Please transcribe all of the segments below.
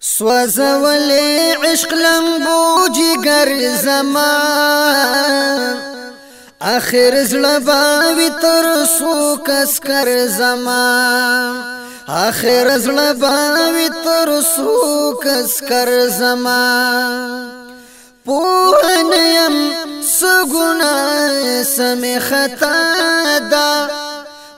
سوزولی عشق لمبو جگر زمان آخر زلباوی ترسو کسکر زمان آخر زلباوی ترسو کسکر زمان پوهنیم سگنای سمی خطا دا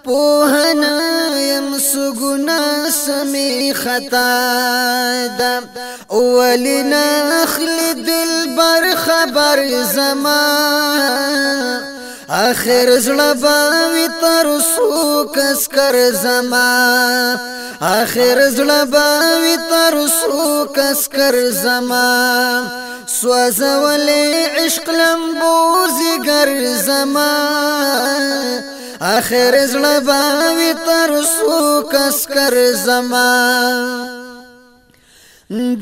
پوهنیم سگنا سمی خطا دا اولی نخل دل بر خبر زمان آخر زلباوی ترسو کسکر زمان آخر زلباوی ترسو کسکر زمان سوزولی عشق لمبوزی گر زمان آخر زلباوی ترسو کسکر زمان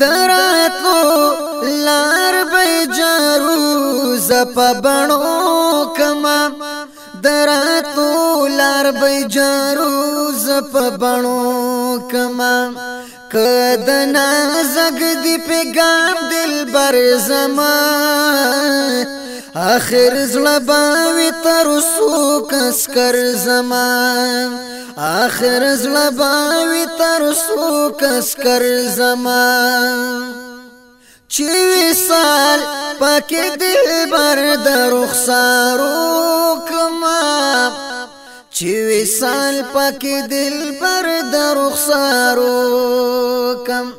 دراتو لار بی جارو زپا بنو کما دراتو لار بی جارو زپا بنو کما کدنا زگ دی پیغام دل بر زمان آخر زلباوی ترسو کسکر زمان آخر زلباوی ترسو کسکر زمان چوی سال پاکی دل بر در رخسارو کما چوی سال پاکی دل بر در رخسارو کم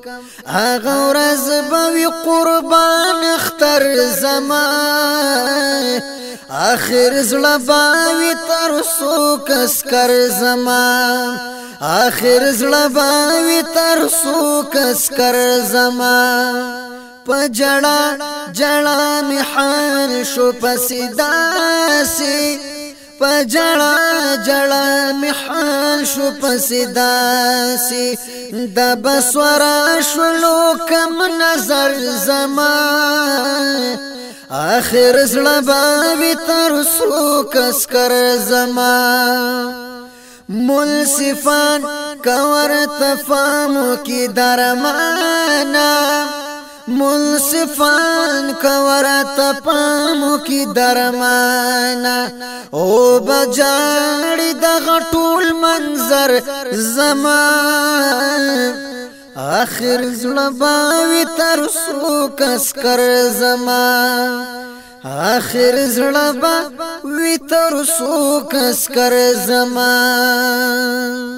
آغا ورز باوی قربان اختر زمان آخر زلباوی ترسو کسکر زمان آخر زلباوی ترسو کسکر زمان پجڑا جڑا محال شو پسیداسی پجڑا جڑا محال شو پسیداسی دبسورا شلو کم نظر زمان آخر زلباوی ترسو کسکر زمان ملصفان کور تفامو کی درمانا منصفان کور تپامو کی درمانا او بجاڑی دغ طول منظر زمان آخر زلباوی ترسو کسکر زمان آخر زلباوی ترسو کسکر زمان